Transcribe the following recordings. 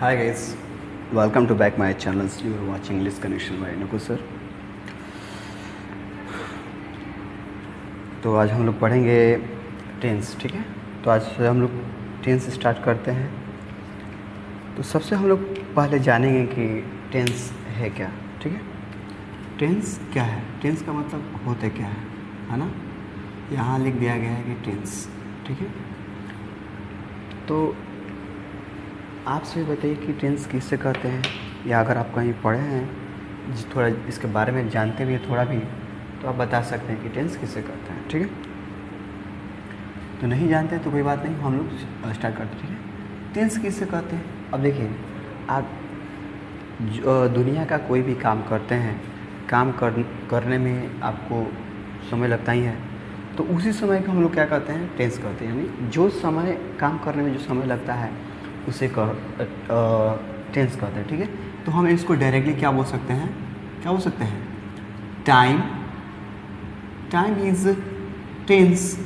Hi guys, welcome to back my channel. You are watching English Connection by Nuku sir. तो आज हम लोग पढ़ेंगे टेंस, ठीक है। तो आज से हम लोग टेंस स्टार्ट करते हैं। तो सबसे हम लोग पहले जानेंगे कि टेंस है क्या, ठीक है। टेंस क्या है, टेंस का मतलब होता क्या है ना। यहाँ लिख दिया गया है कि टेंस, ठीक है। तो आपसे बताइए कि टेंस किससे कहते हैं, या अगर आप कहीं पढ़े हैं थोड़ा इसके बारे में जानते भी हैं थोड़ा भी, तो आप बता सकते हैं कि टेंस किससे कहते हैं, ठीक है। तो नहीं जानते तो कोई बात नहीं, हम लोग स्टार्ट करते हैं, ठीक है। टेंस किससे कहते हैं। अब देखिए, आप दुनिया का कोई भी काम करते हैं, काम करने में आपको समय लगता ही है, तो उसी समय को हम लोग क्या कहते हैं, टेंस कहते हैं। यानी जो समय काम करने में जो समय लगता है उसे टेंस कहते हैं, ठीक है। तो हम इसको डायरेक्टली क्या बोल सकते हैं, टाइम। टाइम इज़ टेंस,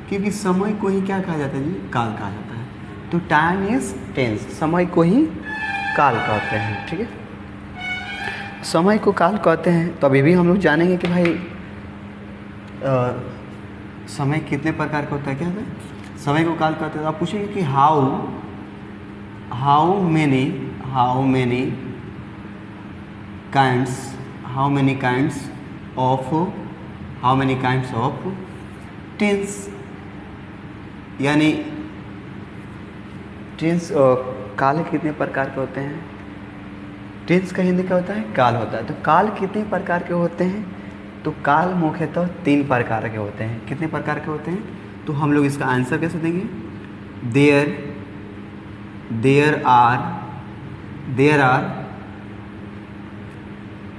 क्योंकि समय को ही क्या कहा जाता है जी, काल कहा जाता है। तो टाइम इज़ टेंस, समय को ही काल कहते हैं, ठीक है। समय को काल कहते हैं। तो अभी भी हम लोग जानेंगे कि भाई समय कितने प्रकार का होता है, क्या होता है, समय को काल कहते हैं। तो आप पूछेंगे कि how many kinds of tense, यानी टेंस काल कितने प्रकार के होते हैं। टेंस का हिंदी क्या होता है, काल होता है। तो काल कितने प्रकार के होते हैं, तो काल मुख्यतः 3 प्रकार के होते हैं। कितने प्रकार के होते हैं, तो हम लोग इसका आंसर कैसे देंगे। there are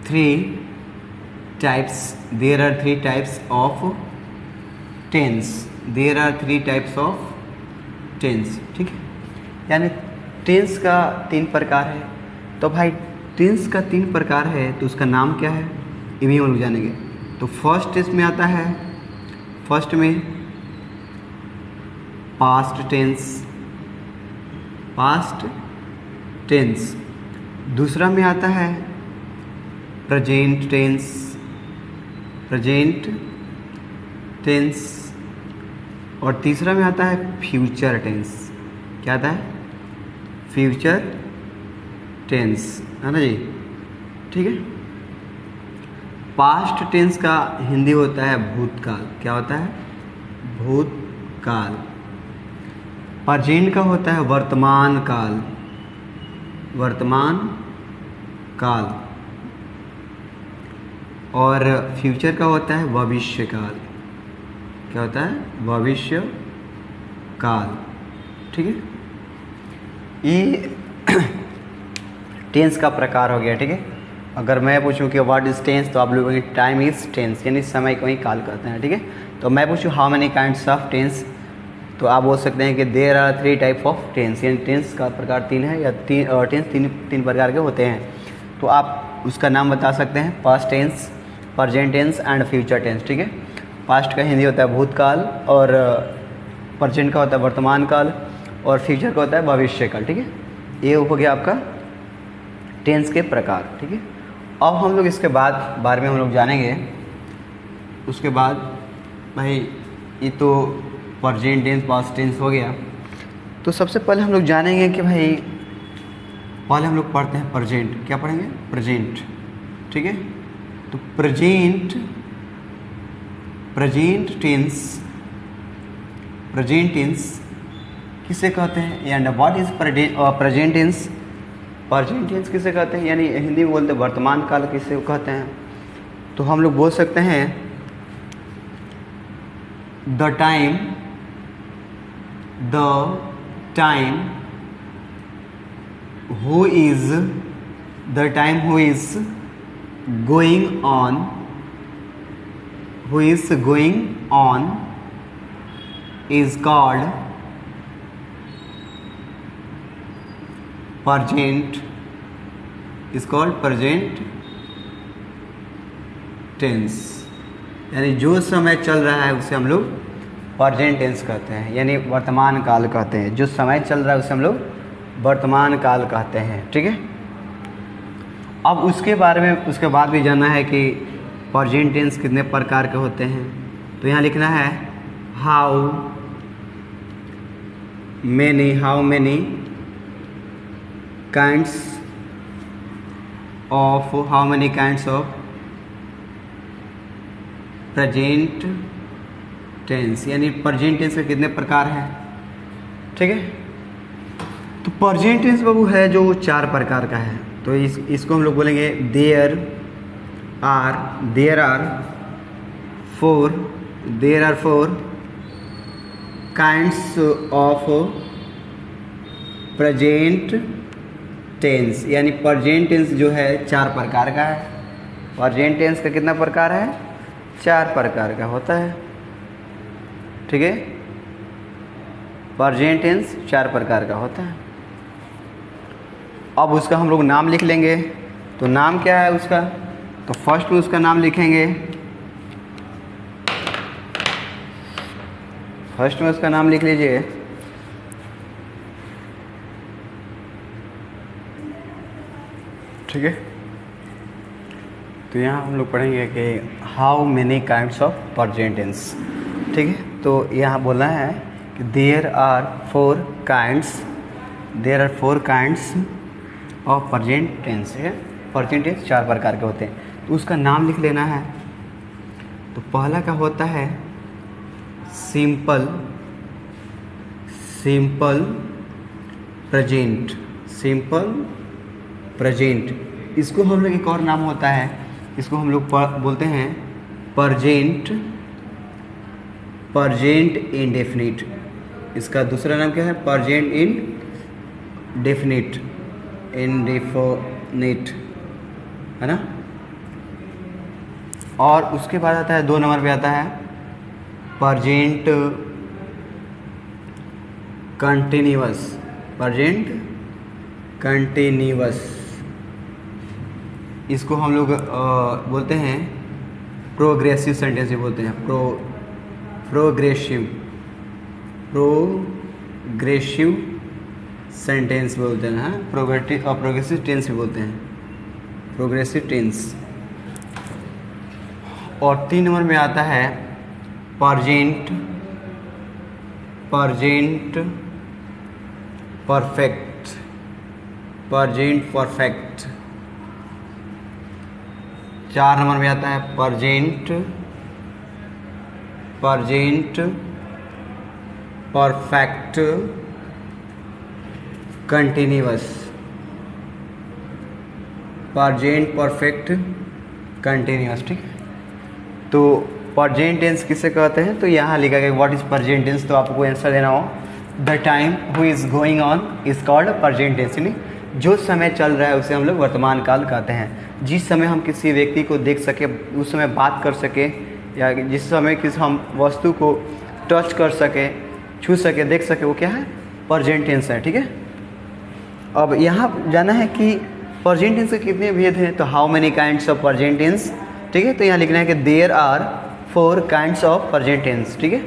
3 types of tense। there are 3 types of tense, ठीक है। यानी टेंस का 3 प्रकार है। तो भाई टेंस का 3 प्रकार है, तो उसका नाम क्या है, ये भी हम लोग जानेंगे। तो फर्स्ट इसमें आता है, फर्स्ट में पास्ट टेंस। दूसरा में आता है प्रेजेंट टेंस। और तीसरा में आता है फ्यूचर टेंस। क्या आता है, फ्यूचर टेंस, है ना जी, ठीक है। पास्ट टेंस का हिंदी होता है भूतकाल। क्या होता है, भूतकाल। प्रेजेंट का होता है वर्तमान काल। और फ्यूचर का होता है भविष्य काल। क्या होता है, भविष्य काल, ठीक है। ये टेंस का प्रकार हो गया, ठीक है। अगर मैं पूछूं कि व्हाट इज टेंस, तो आप लोग कहेंगे टाइम इज टेंस, यानी समय को ही काल कहते हैं, ठीक है। तो मैं पूछूं how many kinds of tense, तो आप बोल सकते हैं कि there are 3 type of tense, यानी टेंस का प्रकार 3 है, या टेंस तीन प्रकार के होते हैं। तो आप उसका नाम बता सकते हैं, past tense, present tense and future tense, ठीक है। पास्ट का हिंदी होता है भूतकाल, और प्रेजेंट का होता है वर्तमान काल, और फ्यूचर का होता है भविष्य काल, ठीक है। ये हो गया आपका टेंस के प्रकार, ठीक है। अब हम लोग इसके बारे में हम लोग जानेंगे। उसके बाद भाई ये तो प्रेजेंट टेंस पास्ट टेंस हो गया। तो सबसे पहले हम लोग जानेंगे कि भाई पहले हम लोग पढ़ते हैं प्रेजेंट। क्या पढ़ेंगे, प्रेजेंट, ठीक है। तो प्रेजेंट टेंस किसे कहते हैं, and what is present tense. Present tense किसे कहते हैं, यानी हिंदी में बोलते हैं वर्तमान काल किसे कहते हैं। तो हम लोग बोल सकते हैं the time who is going on is called present tense. यानी जो समय चल रहा है उसे हम लोग प्रेजेंट टेंस कहते हैं, यानी वर्तमान काल कहते हैं। जो समय चल रहा है उसे हम लोग वर्तमान काल कहते हैं। ठीक है, अब उसके बारे में उसके बाद भी जानना है कि प्रेजेंट टेंस कितने प्रकार के होते हैं। तो यहाँ लिखना है how many kinds of present tense, यानी प्रेजेंट टेंस के कितने प्रकार हैं। ठीक है, तो प्रेजेंट टेंस बाबू है जो 4 प्रकार का है। तो इसको हम लोग बोलेंगे there are four kinds of present tense, यानी प्रेजेंट टेंस जो है 4 प्रकार का है। प्रेजेंट टेंस का कितना प्रकार है? 4 प्रकार का होता है। ठीक है, प्रेजेंट टेंस 4 प्रकार का होता है। अब उसका हम लोग नाम लिख लेंगे। तो नाम क्या है उसका? तो फर्स्ट में उसका नाम लिखेंगे, फर्स्ट में उसका नाम लिख लीजिए। ठीक है, तो यहाँ हम लोग पढ़ेंगे कि how many kinds of present tense. ठीक है, तो यहाँ बोलना है कि there are four kinds of present tense है। प्रेजेंट टेंस 4 प्रकार के होते हैं, तो उसका नाम लिख लेना है। तो पहला का होता है सिंपल प्रेजेंट। इसको हम लोग एक और नाम होता है, इसको हम लोग बोलते हैं प्रेजेंट इंडेफिनिट। इसका दूसरा नाम क्या है? प्रेजेंट इंडेफिनिट है ना। और उसके बाद आता है 2 नंबर पे आता है प्रेजेंट कंटिन्यूअस। इसको हम लोग बोलते हैं प्रोग्रेसिव सेंटेंस भी बोलते हैं। प्रोग्रेसिव सेंटेंस बोलते हैं। प्रोग्रेसिव टेंस भी बोलते हैं, प्रोग्रेसिव टेंस। और 3 नंबर में आता है प्रेजेंट परफेक्ट। 4 नंबर में आता है प्रेजेंट परफेक्ट कंटिन्यूअस। ठीक है, तो प्रेजेंट टेंस किसे कहते हैं? तो यहाँ लिखा गया व्हाट इज प्रेजेंट टेंस। तो आपको आंसर देना हो the time who is going on is called present tense, यानी जो समय चल रहा है उसे हम लोग वर्तमान काल कहते हैं। जिस समय हम किसी व्यक्ति को देख सके, उस समय बात कर सके, या जिस समय किसी हम वस्तु को टच कर सके, छू सके, देख सके, वो क्या है? प्रेजेंट टेंस है। ठीक है, अब यहाँ जाना है कि प्रेजेंट टेंस के कितने भेद हैं। तो how many kinds of present tense. ठीक है, तो यहाँ लिखना है कि there are 4 kinds of present tense. ठीक है,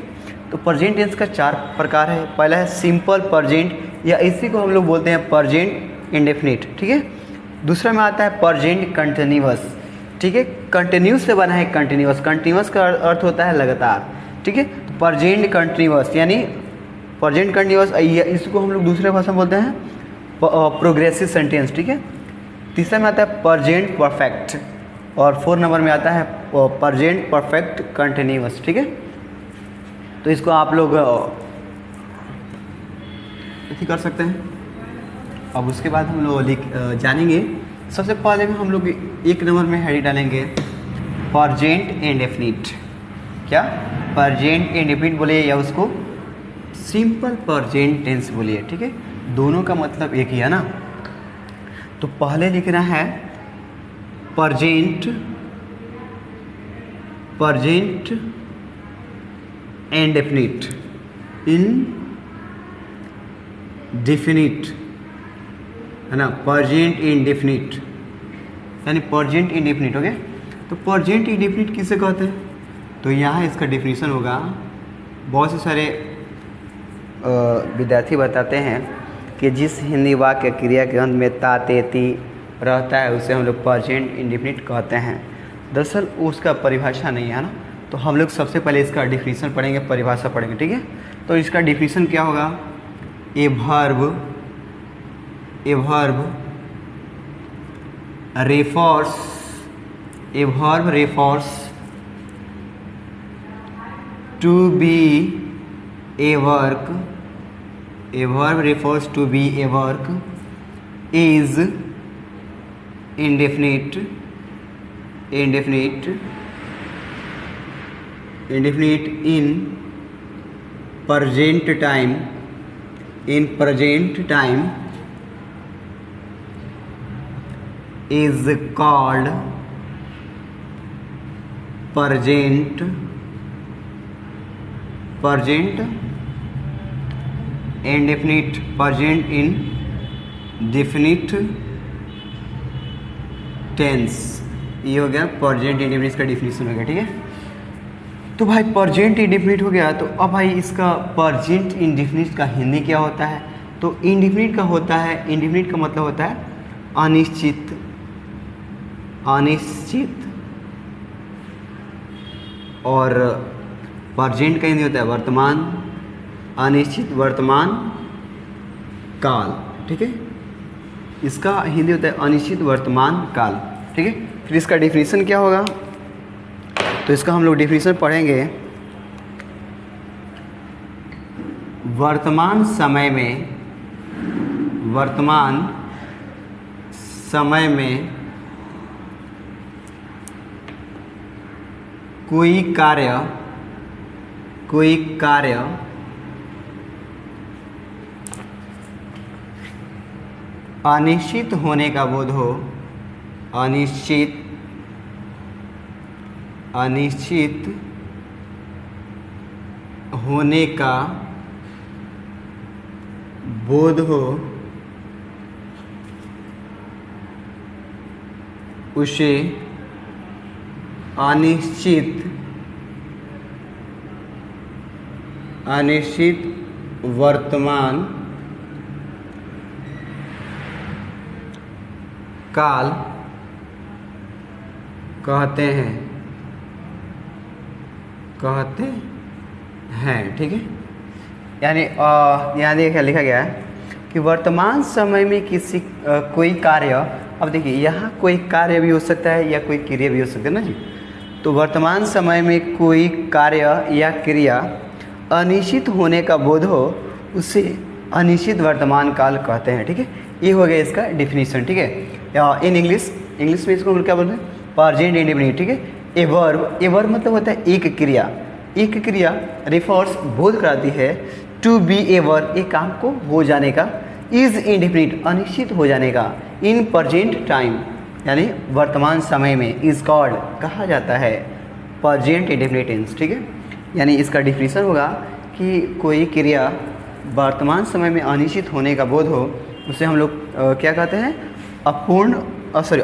तो प्रेजेंट टेंस का 4 प्रकार है। पहला है सिंपल प्रेजेंट, या इसी को हम लोग बोलते हैं प्रेजेंट इंडेफिनिट। ठीक है, दूसरा में आता है प्रेजेंट कंटिन्यूअस। ठीक है, कंटिन्यूस से बना है कंटिन्यूअस। कंटिन्यूअस का अर्थ होता है लगातार। ठीक है, तो प्रेजेंट कंटिन्यूअस यानी प्रेजेंट कंटिन्यूअस, इसको हम लोग दूसरे भाषा में बोलते हैं प्रोग्रेसिव सेंटेंस। ठीक है, तीसरा में आता है प्रेजेंट परफेक्ट, और 4 नंबर में आता है प्रेजेंट परफेक्ट कंटिन्यूअस। ठीक है, तो इसको आप लोग ऐसे कर सकते हैं। अब उसके बाद हम लोग जानेंगे। सबसे पहले में हम लोग 1 नंबर में हेडिंग डालेंगे प्रेजेंट इंडेफिनिट। क्या? प्रेजेंट इंडेफिनिट बोलिए, या उसको सिंपल प्रेजेंट टेंस बोलिए। ठीक है, दोनों का मतलब एक ही है ना। तो पहले लिखना है प्रेजेंट इंडेफिनिट है ना। प्रेजेंट इंडेफिनिट यानी प्रेजेंट इंडेफिनिट हो गया। तो प्रेजेंट इंडेफिनिट किसे कहते हैं? तो यहाँ इसका डेफिनेशन होगा, बहुत से सारे विद्यार्थी बताते हैं कि जिस हिंदी वाक्य क्रिया के अंत में ता ते ती रहता है उसे हम लोग प्रेजेंट इंडेफिनिट कहते हैं। दरअसल उसका परिभाषा नहीं है ना, तो हम लोग सबसे पहले इसका डिफिनीशन पढ़ेंगे, परिभाषा पढ़ेंगे, ठीक है। तो इसका डिफिनीशन क्या होगा? A verb refers to be a work, a verb refers to be a work, is indefinite in present time, is called present indefinite, present indefinite tense. ये हो गया प्रेजेंट इंडेफिनिट का डिफिनीशन हो गया, ठीक है। तो भाई प्रेजेंट इंडेफिनिट हो गया, तो अब भाई इसका प्रेजेंट इंडेफिनिट का हिंदी क्या होता है? तो इंडेफिनिट का होता है, इंडेफिनिट का मतलब होता है अनिश्चित, और प्रेजेंट का हिंदी होता है वर्तमान, अनिश्चित वर्तमान काल, ठीक है। इसका हिंदी होता है अनिश्चित वर्तमान काल, ठीक है। फिर इसका डिफिनीशन क्या होगा? तो इसका हम लोग डिफिनीशन पढ़ेंगे। वर्तमान समय में कोई कार्य अनिश्चित होने का बोध हो, अनिश्चित होने का बोध हो, उसे अनिश्चित वर्तमान काल कहते हैं, ठीक है। यानी यहाँ देखिए लिखा गया है कि वर्तमान समय में किसी कोई कार्य, अब देखिए यहाँ कोई कार्य भी हो सकता है या कोई क्रिया भी हो सकता है ना जी। तो वर्तमान समय में कोई कार्य या क्रिया अनिश्चित होने का बोध हो, उसे अनिश्चित वर्तमान काल कहते हैं, ठीक है। ये हो गया इसका डिफिनीशन, ठीक है। इन इंग्लिश में इसको हम क्या बोलते हैं? प्रेजेंट इंडेफिनिट, ठीक है। ए वर्ब मतलब होता है एक क्रिया रिफर्स बोध कराती है टू बी ए वर्क, एक काम को हो जाने का, इज इंडेफिनिट अनिश्चित हो जाने का, इन प्रेजेंट टाइम यानी वर्तमान समय में, इज कॉल्ड कहा जाता है प्रेजेंट इंडेफिनिट टेंस, ठीक है। यानी इसका डिफिनीशन होगा कि कोई क्रिया वर्तमान समय में अनिश्चित होने का बोध हो, उसे हम लोग क्या कहते हैं?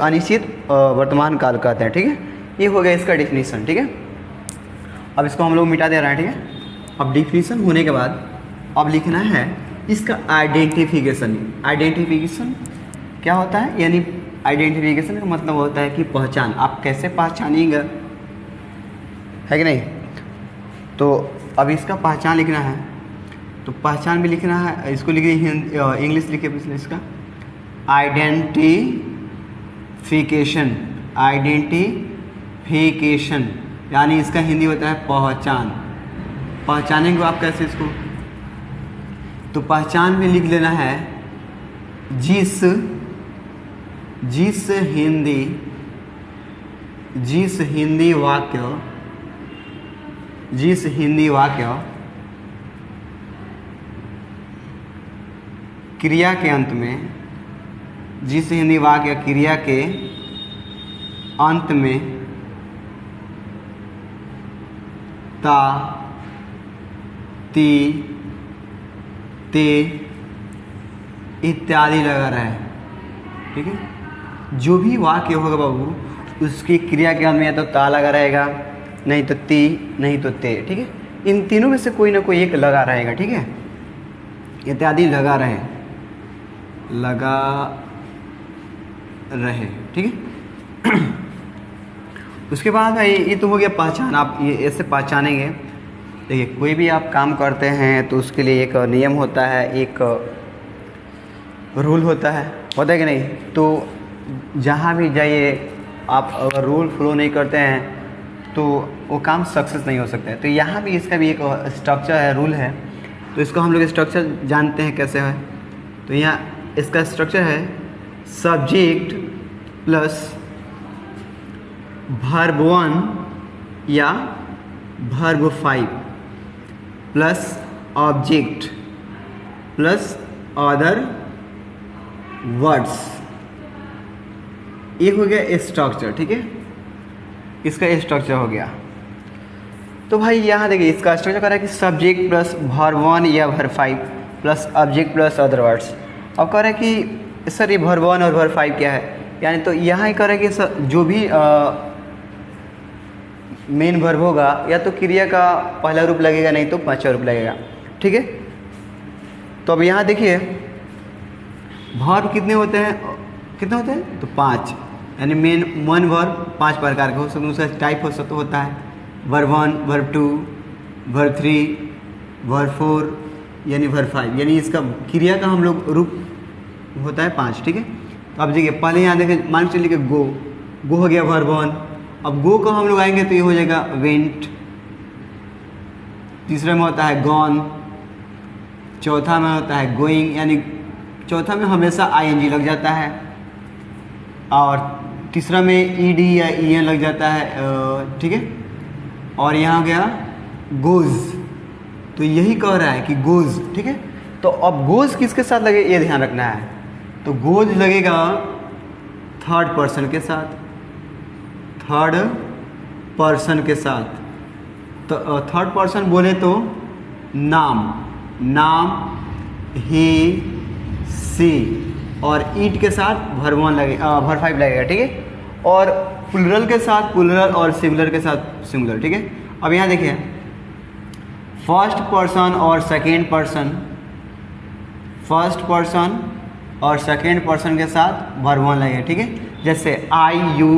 अनिश्चित वर्तमान काल कहते हैं, ठीक है। ये हो गया इसका डिफिनीशन, ठीक है। अब इसको हम लोग मिटा दे रहे हैं, ठीक है। अब डिफिनीशन होने के बाद अब लिखना है इसका आइडेंटिफिकेशन क्या होता है? यानी आइडेंटिफिकेशन का मतलब होता है कि पहचान, आप कैसे पहचानेंगे, है कि नहीं। तो अब इसका पहचान लिखना है, तो पहचान भी लिखना है, इसको लिखिए इंग्लिश लिखिए पिछले इसका आइडेंटिफिकेशन, यानी इसका हिंदी होता है पहचानेंगे आप कैसे इसको? तो पहचान में लिख लेना है जिस हिंदी वाक्य क्रिया के अंत में, क्रिया के अंत में ता, ती, ते इत्यादि लगा रहा है, ठीक है। जो भी वाक्य होगा बाबू, उसकी क्रिया के अंत में या तो ता लगा रहेगा, नहीं तो ती, नहीं तो ते, ठीक है। इन तीनों में से कोई ना कोई एक लगा रहेगा, ठीक है। इत्यादि लगा रहे, लगा रहे, ठीक है। उसके बाद भाई ये तो हो गया पहचान, आप ये ऐसे पहचानेंगे। देखिए कोई भी आप काम करते हैं तो उसके लिए एक नियम होता है, एक रूल होता है कि नहीं। तो जहाँ भी जाइए आप अगर रूल फॉलो नहीं करते हैं तो वो काम सक्सेस नहीं हो सकता है। तो यहाँ भी इसका भी एक स्ट्रक्चर है, रूल है। तो इसको हम लोग स्ट्रक्चर जानते हैं कैसे है। तो यहाँ इसका स्ट्रक्चर है सब्जेक्ट प्लस वर्ब 1 या verb 5 plus object plus other words, ये हो गया स्ट्रक्चर, ठीक है। इसका स्ट्रक्चर हो गया। तो भाई यहाँ देखिए इसका स्ट्रक्चर कर रहा है कि सब्जेक्ट प्लस वर्ब 1 या verb 5 plus object plus other words. अब कह रहा है कि सर ये वर्ब 1 और वर्ब 5 क्या है, यानी तो यहाँ ही कह रहा है कि सर जो भी मेन वर्ब होगा या तो क्रिया का पहला रूप लगेगा, नहीं तो पांचवा रूप लगेगा, ठीक है। तो अब यहाँ देखिए वर्ब कितने होते हैं, तो 5, यानी मेन वन वर्ब 5 प्रकार के हो सकते हैं। उसका टाइप हो सकता होता है वर्ब 1, वर्ब 2, वर्ब 3, वर्ब 4 यानी वर्ब 5, यानी इसका क्रिया का हम लोग रूप होता है 5, ठीक है। तो अब देखिए पहले यहाँ देखिए मान के चलिए गो हो गया वर्ब 1। अब गो का हम लोग आएंगे तो ये हो जाएगा वेंट। तीसरे में होता है गॉन, चौथा में होता है गोइंग, यानी चौथा में हमेशा ing लग जाता है, और तीसरा में ed या en लग जाता है, ठीक है। और यहाँ गया गोज, तो यही कह रहा है कि गोज, ठीक है। तो अब गोज किसके साथ लगे ये ध्यान रखना है। तो गोज लगेगा थर्ड पर्सन के साथ, तो थर्ड पर्सन बोले तो नाम ही सी, और ईट के साथ वर्ब 1 लगेगा, वर्ब 5 लगेगा, ठीक है। और प्लूरल के साथ प्लूरल और सिंगुलर के साथ सिंगुलर, ठीक है। अब यहाँ देखिए फर्स्ट पर्सन और सेकेंड पर्सन के साथ वर्ब 1 लगेगा, ठीक है। जैसे आई यू।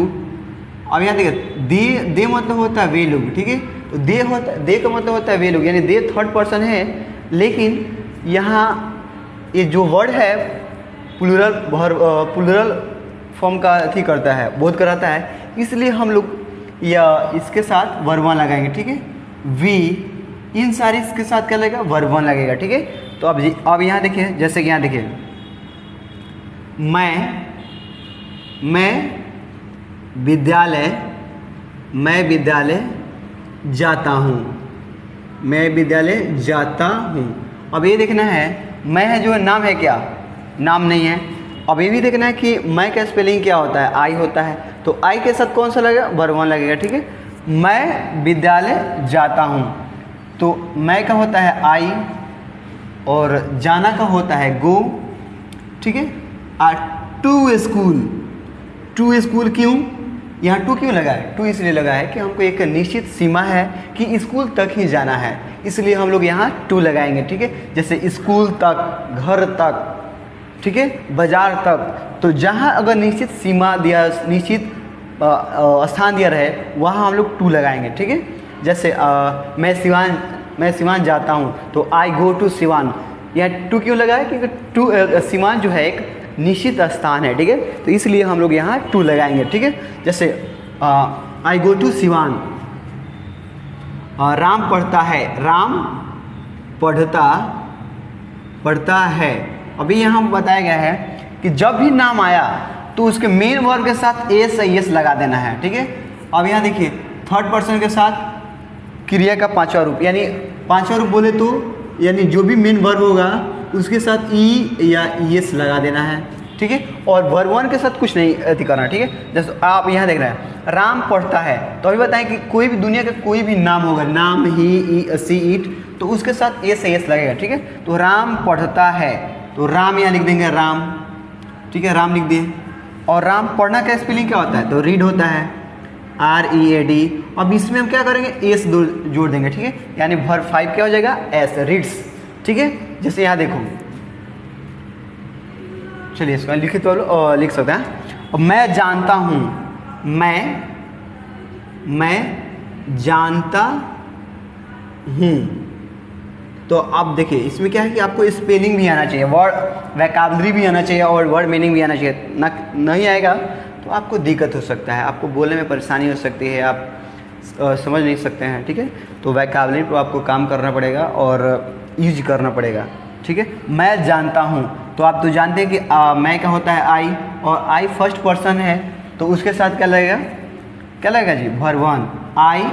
अब यहाँ देखिए दे मतलब होता है वे लोग, ठीक है। तो दे का मतलब होता है वे लोग, यानी दे थर्ड पर्सन है, लेकिन यहाँ ये जो वर्ड है प्लूरल फॉर्म का अथी करता है, बोध कराता है, इसलिए हम लोग या इसके साथ वर्ब 1 लगाएंगे, ठीक है। वी, इन सारी इसके साथ क्या लगेगा, वर्ब 1 लगेगा, ठीक है। तो अब यहाँ देखिए, जैसे कि यहाँ देखिए मैं विद्यालय जाता हूँ। अब ये देखना है मैं है जो नाम है क्या, नाम नहीं है। अब ये भी देखना है कि मैं का स्पेलिंग क्या होता है, आई होता है। तो आई के साथ कौन सा लगेगा, वर्ब 1 लगेगा, ठीक है। मैं विद्यालय जाता हूँ, तो मैं का होता है आई और जाना का होता है गो, ठीक है। टू स्कूल क्यों, यहाँ टू क्यों लगा है, टू इसलिए लगा है कि हमको एक निश्चित सीमा है कि स्कूल तक ही जाना है, इसलिए हम लोग यहाँ टू लगाएंगे, ठीक है। जैसे स्कूल तक, घर तक, ठीक है, बाजार तक। तो जहाँ अगर निश्चित सीमा दिया, निश्चित स्थान दिया रहे, वहाँ हम लोग टू लगाएंगे, ठीक है। जैसे मैं सिवान जाता हूँ, तो आई गो टू सिवान, यहाँ टू क्यों लगा है, क्योंकि टू सिवान जो है एक निश्चित स्थान है, ठीक है। तो इसलिए हम लोग यहाँ टू लगाएंगे, ठीक है। जैसे आई गो टू सिवान। राम पढ़ता है, राम पढ़ता है। अभी यहाँ बताया गया है कि जब भी नाम आया तो उसके मेन वर्ब के साथ एस लगा देना है, ठीक है। अब यहाँ देखिए थर्ड पर्सन के साथ क्रिया का 5वां रूप, यानी 5वां रूप बोले तो यानी जो भी मेन वर्ब होगा उसके साथ ई या एस लगा देना है, ठीक है। और वर्ब 1 के साथ कुछ नहीं अति करना, ठीक है। जैसे आप यहाँ देख रहे हैं राम पढ़ता है, तो अभी बताएं कि कोई भी दुनिया का कोई भी नाम होगा, नाम ही सी इट, तो उसके साथ एस लगेगा, ठीक है। तो राम पढ़ता है, तो राम यहाँ लिख देंगे राम, ठीक है, राम लिख दिए। और राम पढ़ना का स्पेलिंग क्या होता है, तो रीड होता है READ। अब इसमें हम क्या करेंगे, एस जोड़ देंगे, ठीक है। यानी वर्ब 5 क्या हो जाएगा, एस, रीड्स, ठीक है। जैसे यहाँ देखो चलिए इसको लिखित लिख सकते हैं। और मैं जानता हूँ, मैं जानता हूँ। तो आप देखिए इसमें क्या है कि आपको स्पेलिंग भी आना चाहिए, वर्ड वैकाबलरी भी आना चाहिए और वर्ड मीनिंग भी आना चाहिए। नहीं आएगा तो आपको दिक्कत हो सकता है, आपको बोलने में परेशानी हो सकती है, आप समझ नहीं सकते हैं। ठीक है, तो वैकाबलरी पर आपको काम करना पड़ेगा और यूज करना पड़ेगा। ठीक है, मैं जानता हूँ, तो आप तो जानते हैं कि मैं क्या होता है आई, और आई फर्स्ट पर्सन है तो उसके साथ क्या लगेगा, क्या लगेगा जी, वर्ब 1, आई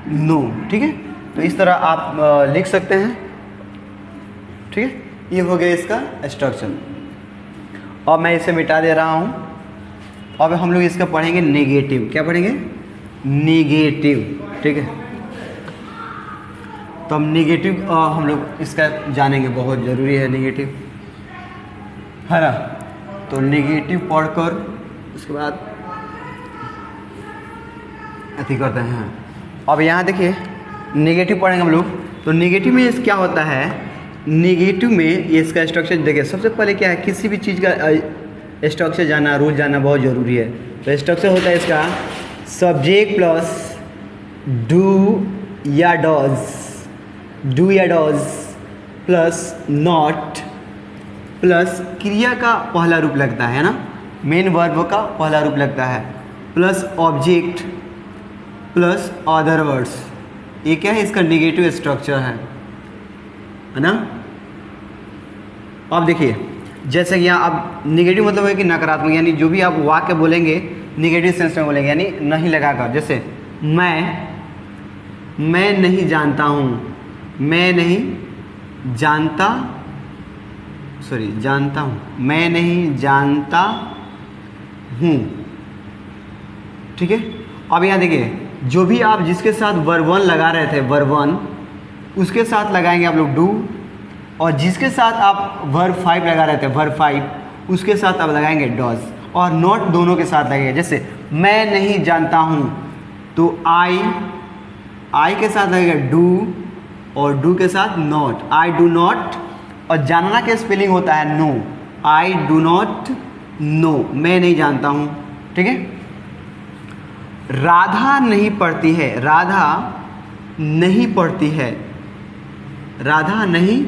नो। ठीक है, तो इस तरह आप लिख सकते हैं। ठीक है, ये हो गया इसका स्ट्रक्चर। और मैं इसे मिटा दे रहा हूँ। अब हम लोग इसका पढ़ेंगे नेगेटिव। क्या पढ़ेंगे, नेगेटिव। ठीक है, तो हम नेगेटिव हम लोग इसका जानेंगे, बहुत ज़रूरी है नेगेटिव, है ना। तो नेगेटिव पढ़कर उसके बाद अति करते हैं। अब यहाँ देखिए नेगेटिव पढ़ेंगे हम लोग। तो नेगेटिव में क्या होता है, नेगेटिव में ये इसका स्ट्रक्चर देखिए। सबसे पहले क्या है, किसी भी चीज़ का स्ट्रक्चर जाना, रूल जाना बहुत ज़रूरी है। तो स्ट्रक्चर होता है इसका सब्जेक्ट प्लस डू या डॉज प्लस नॉट प्लस क्रिया का पहला रूप लगता है ना, मेन वर्ब का पहला रूप लगता है, plus object plus other words. ये क्या है, इसका नेगेटिव स्ट्रक्चर है ना। अब देखिए जैसे कि यहाँ अब नेगेटिव मतलब है कि नकारात्मक, यानी जो भी आप वाक्य बोलेंगे नेगेटिव सेंस में बोलेंगे, यानी नहीं लगाकर। जैसे मैं नहीं जानता हूँ, मैं नहीं जानता हूँ, मैं नहीं जानता हूँ। ठीक है, अब यहाँ देखिए जो भी आप जिसके साथ वर्ब 1 लगा रहे थे, वर्ब 1 उसके साथ लगाएंगे आप लोग डू, और जिसके साथ आप वर्ब 5 लगा रहे थे, वर्ब 5 उसके साथ आप लगाएंगे डॉज, और नॉट दोनों के साथ लगेगा। जैसे मैं नहीं जानता हूँ तो आई के साथ लगेगा डू, और डू के साथ नॉट, आई डू नॉट। और जानना के स्पेलिंग होता है know, I do not know, मैं नहीं जानता हूँ। ठीक है, राधा नहीं पढ़ती है, राधा नहीं पढ़ती है, राधा नहीं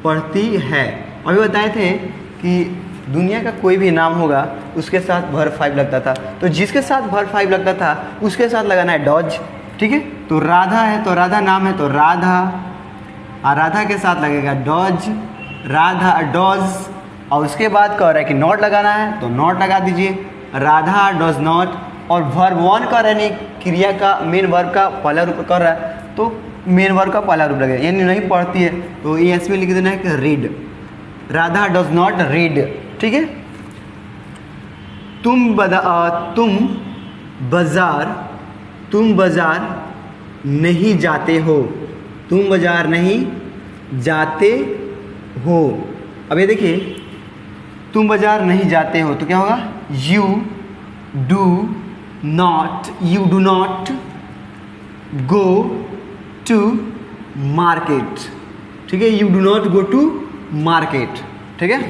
पढ़ती है। अभी बताए थे कि दुनिया का कोई भी नाम होगा उसके साथ वर्ब 5 लगता था, तो जिसके साथ वर्ब 5 लगता था उसके साथ लगाना है डॉज। ठीक है, तो राधा है तो राधा नाम है तो राधा, और राधा के साथ लगेगा डॉज, राधा डॉज। और उसके बाद कह रहा है कि नॉट लगाना है तो नॉट लगा दीजिए, राधा डॉज नॉट। और वर्ब 1 का यानी क्रिया का मेन वर्ब का पहला रूप कर रहा है तो मेन वर्ब का पहला रूप लगेगा, यानी नहीं पढ़ती है तो ये इसमें लिख देना है कि read, Radha does not read. ठीक है, तुम बाजार नहीं जाते हो, तुम बाजार नहीं जाते हो। अब ये देखिए तुम बाजार नहीं जाते हो तो क्या होगा, you do not go to market. ठीक है, you do not go to market. ठीक है,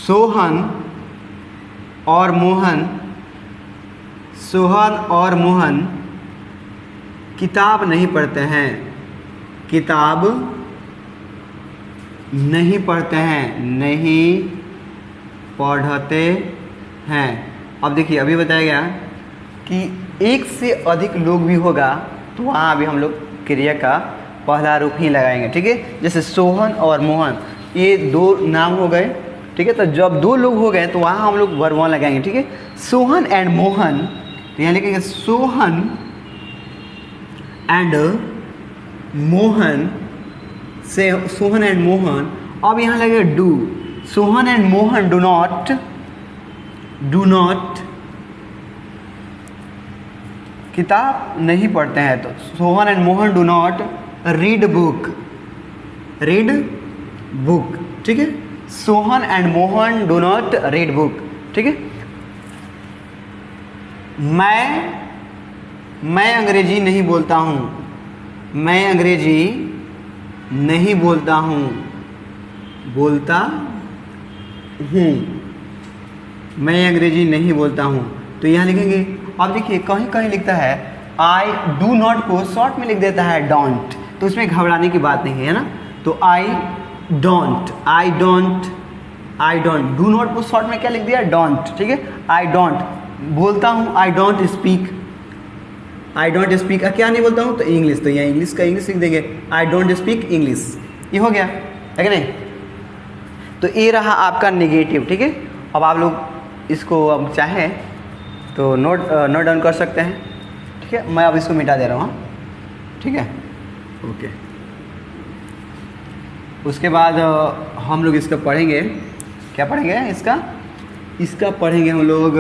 सोहन और मोहन किताब नहीं पढ़ते हैं, किताब नहीं पढ़ते हैं, नहीं पढ़ते हैं। अब देखिए अभी बताया गया कि एक से अधिक लोग भी होगा तो वहाँ अभी हम लोग क्रिया का पहला रूप ही लगाएंगे। ठीक है, जैसे सोहन और मोहन ये दो नाम हो गए। ठीक है, तो जब दो लोग हो गए तो वहाँ हम लोग वर्ब 1 लगाएंगे। ठीक है, सोहन एंड मोहन, तो यहाँ लिखेंगे सोहन एंड मोहन, से सोहन एंड मोहन। अब यहाँ लगेगा do, Sohan and Mohan do not किताब नहीं पढ़ते हैं, तो Sohan and Mohan do not read book. ठीक है, Sohan and Mohan do not read book. ठीक है, मैं अंग्रेजी नहीं बोलता हूँ, मैं अंग्रेजी नहीं बोलता हूँ। बोलता हूँ, मैं अंग्रेजी नहीं बोलता हूँ। तो यहाँ लिखेंगे, अब देखिए कहीं कहीं लिखता है आई डू नॉट को शॉर्ट में लिख देता है डोंट, तो उसमें घबराने की बात नहीं है ना। तो आई डोंट डू नॉट को शॉर्ट में क्या लिख दिया, डोंट, ठीक है। आई डोंट बोलता हूँ, आई डोंट स्पीक क्या नहीं बोलता हूँ, तो इंग्लिश, तो यहाँ इंग्लिश का इंग्लिश लिख देंगे, आई डोंट स्पीक इंग्लिश। ये हो गया है कि नहीं। तो ये रहा आपका नेगेटिव, ठीक है। अब आप लोग इसको अब चाहें तो नोट डाउन कर सकते हैं, ठीक है। मैं अब इसको मिटा दे रहा हूँ, ठीक है, ओके। उसके बाद हम लोग इसका पढ़ेंगे, क्या पढ़ेंगे इसका पढ़ेंगे हम लोग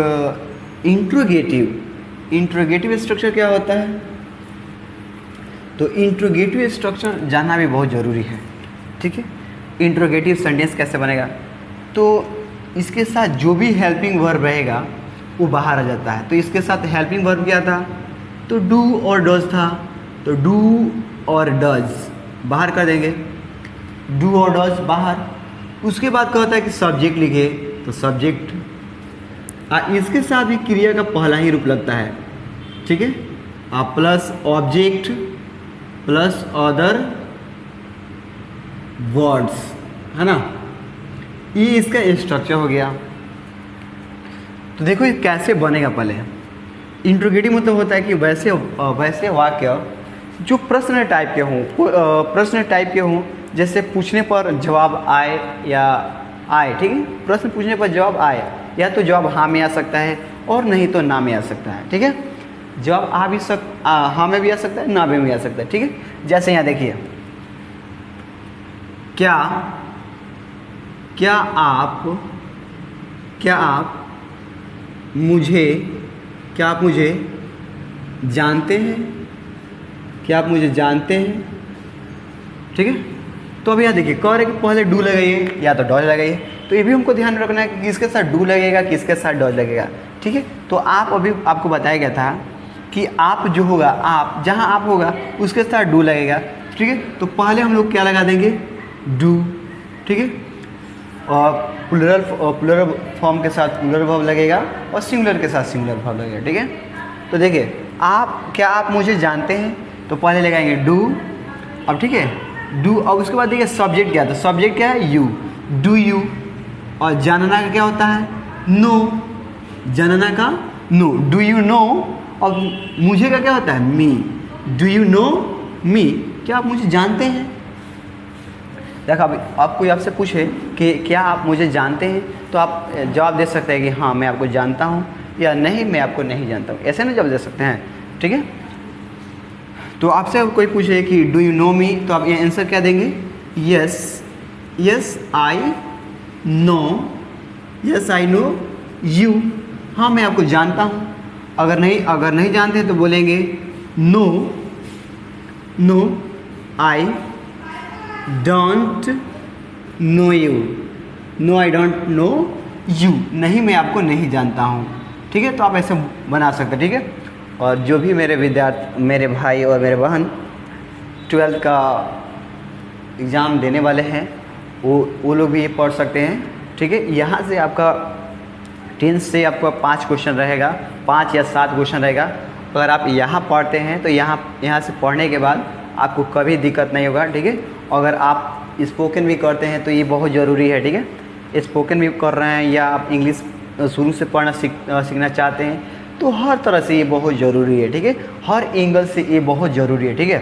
इंट्रोगेटिव स्ट्रक्चर क्या होता है। तो इंट्रोगेटिव स्ट्रक्चर जानना भी बहुत ज़रूरी है, ठीक है। इंट्रोगेटिव सेंटेंस कैसे बनेगा, तो इसके साथ जो भी हेल्पिंग वर्ब रहेगा वो बाहर आ जाता है। तो इसके साथ हेल्पिंग वर्ब क्या था, तो डू और डज था, तो डू और डज बाहर कर देंगे, डू और डज बाहर। उसके बाद क्या होता है कि सब्जेक्ट लिखे, तो सब्जेक्ट इसके साथ भी क्रिया का पहला ही रूप लगता है, ठीक है। Plus object plus other words, है ना। ये इसका स्ट्रक्चर हो गया। तो देखो ये कैसे बनेगा। पहले इंट्रोगेटिव मतलब होता है कि वैसे वाक्य जो प्रश्न टाइप के हों, जैसे पूछने पर जवाब आए या आए, ठीक है। प्रश्न पूछने पर जवाब आए, या तो जवाब हाँ में आ सकता है और नहीं तो ना में आ सकता है, ठीक है। जवाब हाँ में भी आ सकता है, ना में भी आ सकता है, ठीक है। जैसे यहाँ देखिए, क्या आप मुझे जानते हैं, ठीक है। तो अभी यहाँ देखिए कह रहे कि पहले डू लगाइए या तो डॉज लगाइए। तो ये भी हमको ध्यान रखना है कि किसके साथ डू लगेगा, किसके साथ डॉज लगेगा, ठीक है। तो आपको बताया गया था कि आप जो होगा, आप जहाँ आप होगा उसके साथ डू लगेगा, ठीक है। तो पहले हम लोग क्या लगा देंगे, डू, ठीक है। और प्लूरल फॉर्म के साथ प्लूरल वर्ब लगेगा और सिंगुलर के साथ सिंगुलर वर्ब लगेगा, ठीक है। तो देखिए आप मुझे जानते हैं, तो पहले लगाएंगे डू, अब ठीक है डू। और उसके बाद देखिए सब्जेक्ट क्या था, सब्जेक्ट क्या है, यू, डू यू। और जानना का क्या होता है, नो, जानना का नो, डू यू नो। और मुझे का क्या होता है, me, do you know me, क्या आप मुझे जानते हैं। देखो अभी आप कोई आपसे पूछे कि क्या आप मुझे जानते हैं, तो आप जवाब दे सकते हैं कि हाँ मैं आपको जानता हूँ, या नहीं मैं आपको नहीं जानता हूँ, ऐसे नहीं जवाब दे सकते हैं, ठीक है। तो आपसे कोई पूछे कि डू यू नो मी, तो आप ये आंसर क्या देंगे, यस आई नो यू, हाँ मैं आपको जानता हूँ। अगर नहीं जानते हैं तो बोलेंगे no I don't know you, नहीं मैं आपको नहीं जानता हूँ, ठीक है। तो आप ऐसे बना सकते हैं, ठीक है। और जो भी मेरे भाई और मेरे बहन 12th का एग्ज़ाम देने वाले हैं वो लोग भी ये पढ़ सकते हैं, ठीक है। यहाँ से आपका 10 से आपका 5 क्वेश्चन रहेगा, 5 या 7 क्वेश्चन रहेगा। अगर आप यहाँ पढ़ते हैं तो यहाँ से पढ़ने के बाद आपको कभी दिक्कत नहीं होगा, ठीक है। अगर आप स्पोकन भी करते हैं तो ये बहुत ज़रूरी है, ठीक है। स्पोकन भी कर रहे हैं या आप इंग्लिश शुरू से पढ़ना सीखना चाहते हैं, तो हर तरह से ये बहुत ज़रूरी है, ठीक है। हर एंगल से ये बहुत ज़रूरी है, ठीक है।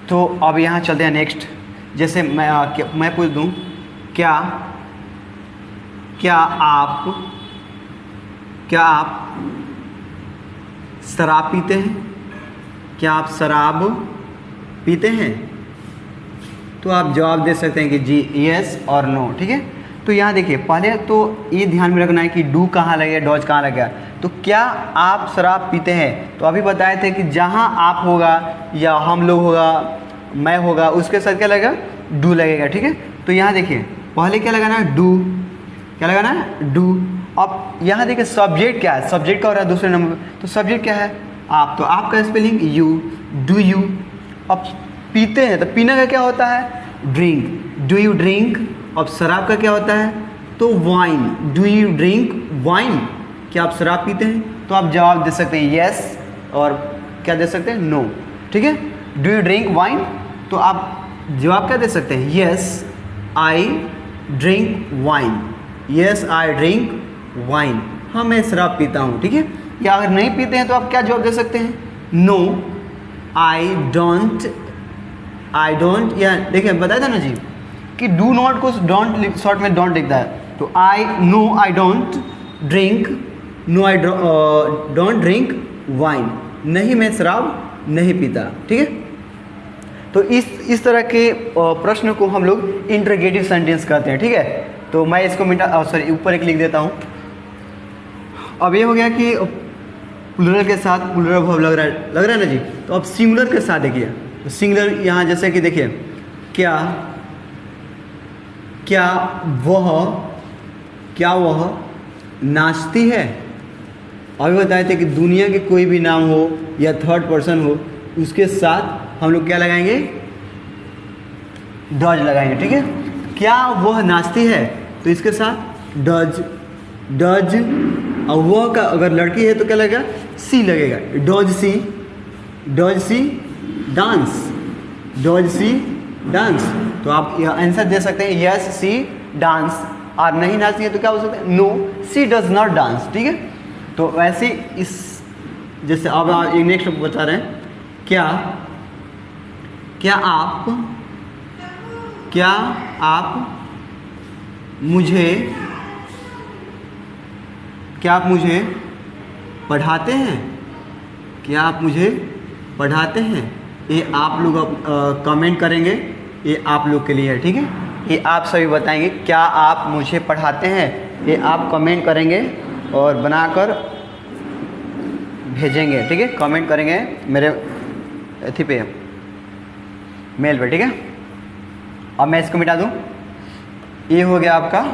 तो अब यहाँ चलते हैं नेक्स्ट। जैसे मैं पूछ दूँ, क्या आप शराब पीते हैं, क्या आप शराब पीते हैं, तो आप जवाब दे सकते हैं कि जी यस और नो, ठीक है। तो यहाँ देखिए पहले तो ये ध्यान में रखना है कि डू कहाँ लगेगा, डॉज कहाँ लगेगा। तो क्या आप शराब पीते हैं, तो अभी बताए थे कि जहाँ आप होगा या हम लोग होगा, मैं होगा, उसके साथ क्या लगेगा, डू लगेगा, ठीक है। तो यहाँ देखिए पहले क्या लगाना है, डू, क्या लगाना है, डू। अब यहाँ देखिए सब्जेक्ट क्या है, सब्जेक्ट का हो रहा है दूसरे नंबर पे, तो सब्जेक्ट क्या है, आप, तो आपका स्पेलिंग यू, डू यू। अब पीते हैं तो पीने का क्या होता है, ड्रिंक, डू यू ड्रिंक, अब शराब का क्या होता है तो wine, do you drink wine, क्या आप शराब पीते हैं, तो आप जवाब दे सकते हैं यस, और क्या दे सकते हैं नो, ठीक है। डू यू ड्रिंक वाइन, तो आप जवाब क्या दे सकते हैं yes I drink wine, yes I drink wine, हाँ मैं शराब पीता हूँ, ठीक है। या अगर नहीं पीते हैं तो आप क्या जवाब दे सकते हैं नो आई डोंट, या देखिए बताया था ना जी कि डू नॉट को डोंट शॉर्ट में डोंट लिखता है, तो I don't drink, no I don't drink wine, नहीं मैं शराब नहीं पीता, ठीक है। तो इस तरह के प्रश्न को हम लोग इंटरोगेटिव सेंटेंस कहते हैं, ठीक है। तो मैं इसको ऊपर एक लिख देता हूँ। अब ये हो गया कि प्लूरल के साथ प्लूरल वर्ब लग रहा है ना जी। तो अब सिंगुलर के साथ देखिए, तो सिंगुलर यहाँ जैसे कि देखिए क्या वह नाचती है। अभी बताए थे कि दुनिया के कोई भी नाम हो या थर्ड पर्सन हो, उसके साथ हम लोग क्या लगाएंगे डज लगाएंगे, ठीक है। क्या वह नाचती है, तो इसके साथ डज, और वह का अगर लड़की है तो क्या लगेगा सी लगेगा, डज सी डांस, तो आप आंसर दे सकते हैं यस सी डांस, और नहीं नाचती है तो क्या हो सकता है no she does not dance, ठीक है। तो वैसे इस जैसे अब नेक्स्ट बता रहे हैं क्या आप मुझे पढ़ाते हैं, क्या आप मुझे पढ़ाते हैं, ये आप लोग कमेंट करेंगे, ये आप लोग के लिए है, ठीक है। ये आप सभी बताएंगे क्या आप मुझे पढ़ाते हैं, ये आप कमेंट करेंगे और बनाकर भेजेंगे, ठीक है। कमेंट करेंगे मेरे अथी पे मेल पे, ठीक है। अब मैं इसको मिटा दूँ। ये हो गया आपका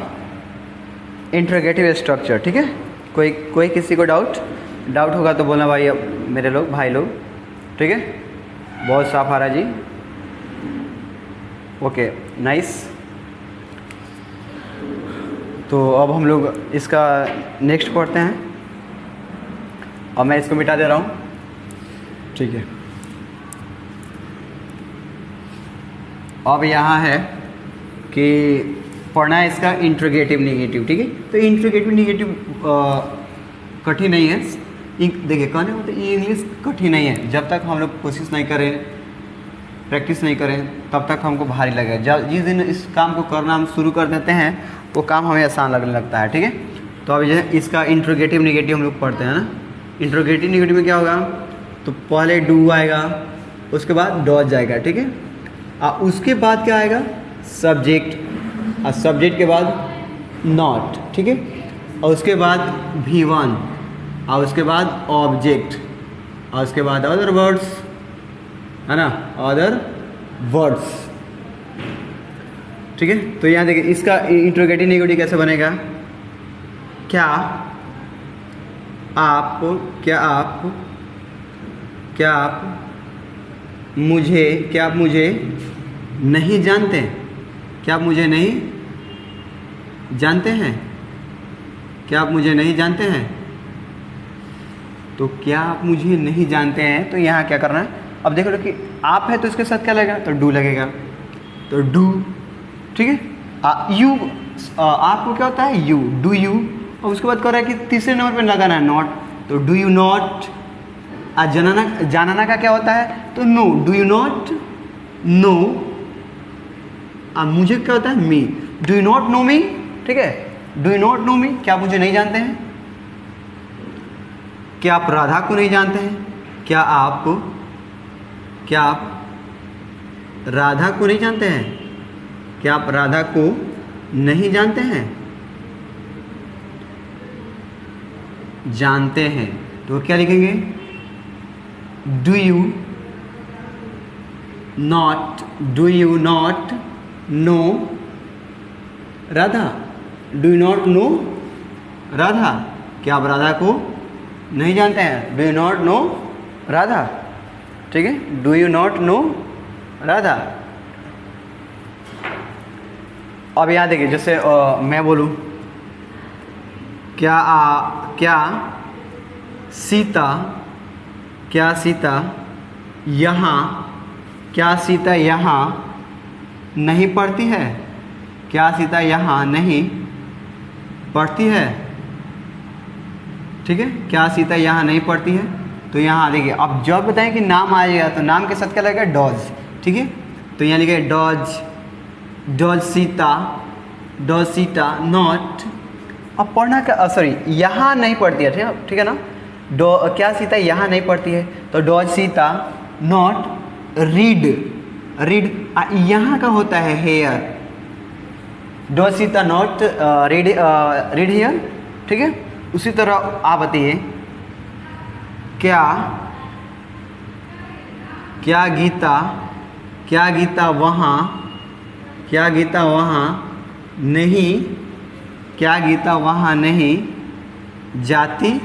इंटरोगेटिव स्ट्रक्चर, ठीक है। कोई किसी को डाउट होगा तो बोलना भाई, मेरे लोग भाई लोग, ठीक है। बहुत साफ आ रहा है जी, ओके नाइस। तो अब हम लोग इसका नेक्स्ट पढ़ते हैं, और मैं इसको मिटा दे रहा हूँ, ठीक है। अब यहाँ है कि पढ़ना है इसका इंट्रोगेटिव नेगेटिव, ठीक है। तो इंट्रोगेटिव नेगेटिव कठिन नहीं है, देखिए कहने को तो ये इंग्लिश कठिन नहीं है, जब तक हम लोग कोशिश नहीं करें, प्रैक्टिस नहीं करें, तब तक हमको भारी लगेगा। जिस दिन इस काम को करना हम शुरू कर देते हैं वो काम हमें आसान लगने लगता है, ठीक है। तो अब इसका इंट्रोगेटिव नेगेटिव हम लोग पढ़ते हैं ना। इंट्रोगेटिव नेगेटिव में क्या होगा, तो पहले डू आएगा, उसके बाद डज आएगा, ठीक है। उसके बाद क्या आएगा सब्जेक्ट, और सब्जेक्ट के बाद नॉट, ठीक है। और उसके बाद V1, और उसके बाद ऑब्जेक्ट, और उसके बाद अदर वर्ड्स, है ना, अदर वर्ड्स, ठीक है। तो यहाँ देखिए इसका इंट्रोगेटिव नेगेटिव कैसे बनेगा, क्या आप मुझे नहीं जानते, क्या आप मुझे नहीं जानते हैं, क्या आप मुझे नहीं जानते हैं। तो क्या आप मुझे नहीं जानते हैं, तो यहाँ क्या करना है, अब देखो कि आप है तो इसके साथ क्या लगेगा, तो डू लगेगा, तो डू, ठीक है। यू आपको क्या होता है यू, डू यू, और उसके बाद कह रहा है कि तीसरे नंबर पे लगाना है नॉट, तो डू यू नॉट। जानना का क्या होता है, तो know, do you not know. मुझे क्या होता है me, do you not know me, ठीक है। Do you not know me, क्या आप मुझे नहीं जानते हैं। क्या आप राधा को नहीं जानते हैं, क्या आप राधा को नहीं जानते हैं, क्या आप राधा को नहीं जानते हैं, जानते हैं, तो क्या लिखेंगे, do you not no Radha, do you not no Radha, क्या आप राधा को नहीं जानते हैं, do you not no Radha, ठीक है। Do you not no Radha. अब यहाँ देखिए, जैसे मैं बोलूँ क्या सीता यहाँ नहीं पढ़ती है? क्या सीता यहाँ नहीं पढ़ती है? ठीक है, क्या सीता यहाँ नहीं पढ़ती है? तो यहाँ देखिए, अब जब बताएं कि नाम आ जाएगा तो नाम के साथ क्या लगेगा? डॉज। ठीक है, तो यहाँ लिखे डॉज सीता नॉट। अब पढ़ना का सॉरी, यहाँ नहीं पढ़ती है, ठीक है ना? क्या सीता यहाँ नहीं पढ़ती है? तो डॉज सीता नॉट रीड। यहाँ का होता है here. Does Sita not read here. ठीक है, उसी तरह आप बताइए, क्या गीता वहाँ नहीं जाती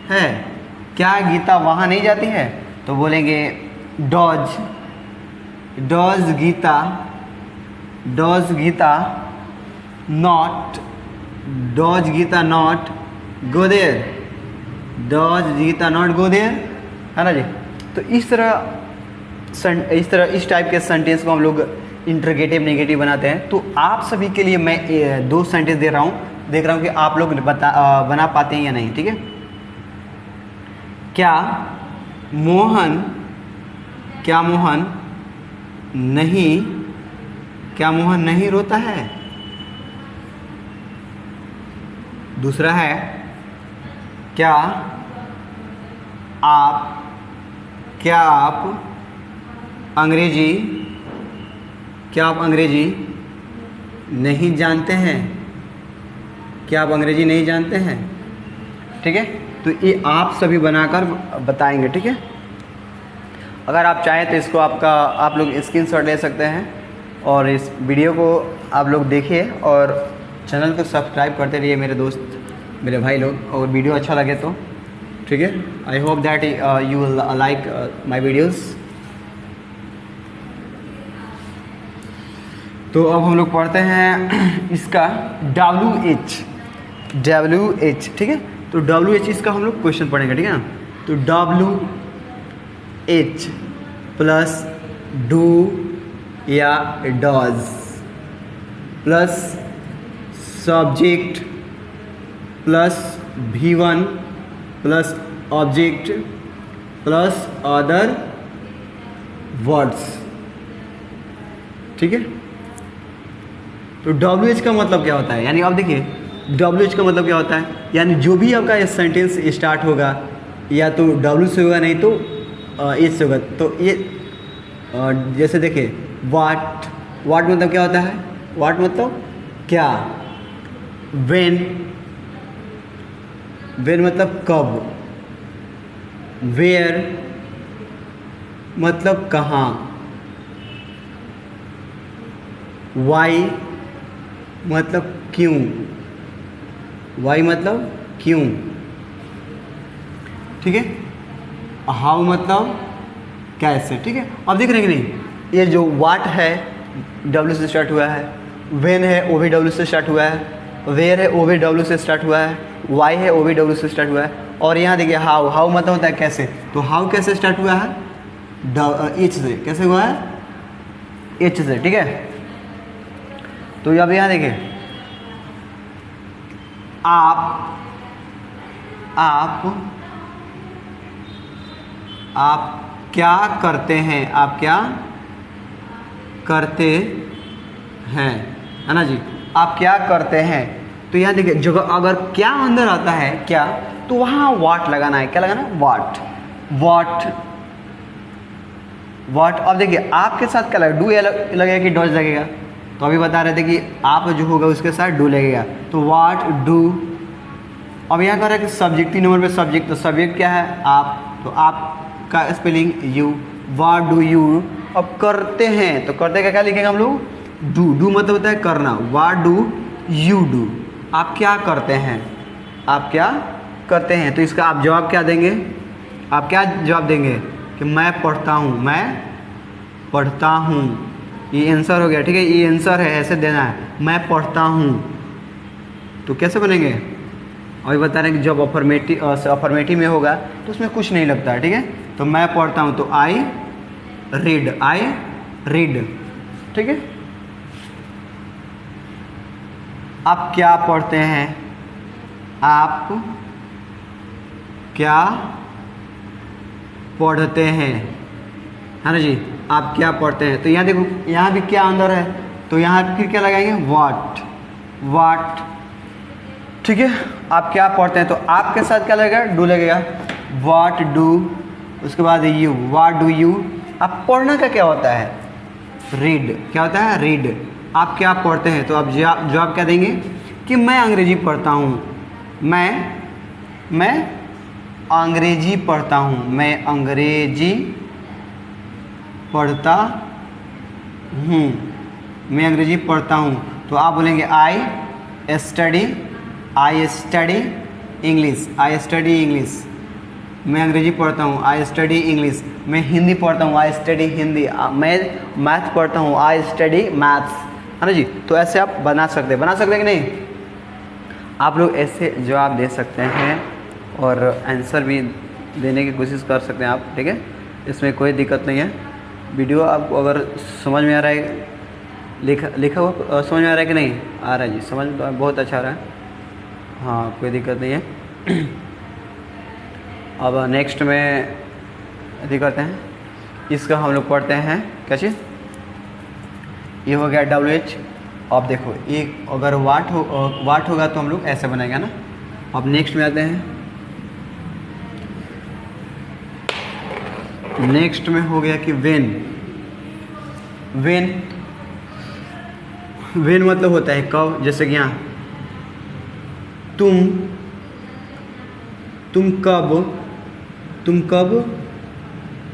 है? क्या गीता वहाँ नहीं जाती है? तो बोलेंगे does Gita not go there. है ना जी? तो इस टाइप के सेंटेंस को हम लोग इंटरोगेटिव नेगेटिव बनाते हैं। तो आप सभी के लिए मैं 2 सेंटेंस देख रहा हूँ कि आप लोग बना पाते हैं या नहीं। ठीक है, क्या मोहन नहीं रोता है? दूसरा है, क्या आप अंग्रेजी नहीं जानते हैं? क्या आप अंग्रेजी नहीं जानते हैं? ठीक है, तो ये आप सभी बनाकर बताएंगे। ठीक है, अगर आप चाहें तो इसको आप लोग स्क्रीनशॉट ले सकते हैं और इस वीडियो को आप लोग देखिए और चैनल को सब्सक्राइब करते रहिए मेरे दोस्त, मेरे भाई लोग। और वीडियो अच्छा लगे तो ठीक है, I hope that you will like my videos. तो अब हम लोग पढ़ते हैं इसका WH। ठीक है, तो WH इसका हम लोग क्वेश्चन पढ़ेंगे। ठीक है ना? तो WH प्लस डू या does plus subject plus V1 plus object plus other words. ठीक है, तो WH का मतलब क्या होता है? यानी आप देखिए, WH का मतलब क्या होता है? यानी जो भी आपका ये सेंटेंस स्टार्ट होगा या तो W से होगा, नहीं तो H से होगा। तो ये जैसे देखिए, वाट मतलब क्या होता है? वाट मतलब क्या? वेन मतलब कब? वेयर मतलब कहाँ? वाई मतलब क्यों? ठीक है, हाउ मतलब कैसे? ठीक है, अब देख रहे हैं कि नहीं, ये जो वाट है W से स्टार्ट हुआ है, वेन है वो भी W से स्टार्ट हुआ है, वेयर है वो भी W से स्टार्ट हुआ है, वाई है वो भी W से स्टार्ट हुआ है। और यहाँ देखिए हाउ मतलब होता है कैसे। तो हाउ कैसे स्टार्ट हुआ है? H से। कैसे हुआ है? H से। ठीक है, तो अब यहाँ देखिए, आप क्या करते हैं? आप क्या करते हैं? है ना जी? आप क्या करते हैं? तो यहाँ देखिए, जगह अगर क्या अंदर आता है क्या, तो वहाँ वाट लगाना है। क्या लगाना है? वाट। अब देखिए, आपके साथ क्या लगेगा? डू लगेगा कि डॉज लगेगा? तो अभी बता रहे थे कि आप जो होगा उसके साथ डू लगेगा, तो वाट डू। अब यहाँ कह रहा है कि सब्जेक्ट, 3 नंबर पे सब्जेक्ट, तो सब्जेक्ट क्या है? आप, तो आप का spelling you. What do you. अब करते हैं, तो करते का क्या लिखेंगे हम लोग? डू मतलब होता है करना। What do you do? आप क्या करते हैं? तो इसका आप जवाब क्या देंगे? आप क्या जवाब देंगे? कि मैं पढ़ता हूँ। ये आंसर हो गया, ठीक है, ये आंसर है, ऐसे देना है। मैं पढ़ता हूँ, तो कैसे बनेंगे? अभी बता रहे हैं कि जब अफर्मेटिव में होगा तो उसमें कुछ नहीं लगता है, ठीक है। तो मैं पढ़ता हूँ तो आई रीड, ठीक है। आप क्या पढ़ते हैं? आप क्या पढ़ते हैं, है ना जी। आप क्या पढ़ते हैं, तो यहाँ देखो, यहाँ भी क्या अंदर है, तो यहाँ फिर क्या लगाएंगे? वाट, ठीक है। आप क्या पढ़ते हैं, तो आपके साथ क्या लगेगा? डू लगेगा। वाट डू, उसके बाद यू, वाट डू यू। आप पढ़ना का क्या होता है? रीड, क्या होता है? रीड। आप क्या पढ़ते हैं, तो आप जवाब क्या देंगे कि मैं अंग्रेजी पढ़ता हूँ, मैं अंग्रेजी पढ़ता हूँ, मैं अंग्रेजी पढ़ता हूँ, मैं अंग्रेजी पढ़ता हूँ। तो आप बोलेंगे आई स्टडी इंग्लिश, मैं अंग्रेजी पढ़ता हूँ, आई स्टडी इंग्लिश। मैं हिंदी पढ़ता हूँ, आई स्टडी हिंदी। मैं मैथ पढ़ता हूँ, आई स्टडी मैथ्स, है ना जी। तो ऐसे आप बना सकते हैं कि नहीं? आप लोग ऐसे जवाब दे सकते हैं और आंसर भी देने की कोशिश कर सकते हैं आप, ठीक है, इसमें कोई दिक्कत नहीं है। वीडियो आपको अगर समझ में आ रहा है, लिखा हुआ समझ में आ रहा है कि नहीं आ रहा है जी? समझ में तो बहुत अच्छा आ रहा है, हाँ, कोई दिक्कत नहीं है। अब नेक्स्ट में अभी करते हैं, इसका हम लोग पढ़ते हैं क्या चीज़? ये हो गया WH। अब देखो, एक अगर वाट होगा तो हम लोग ऐसे बनाएंगे ना। अब नेक्स्ट में आते हैं, नेक्स्ट में हो गया कि वेन मतलब होता है कब, जैसे कि यहाँ तुम कब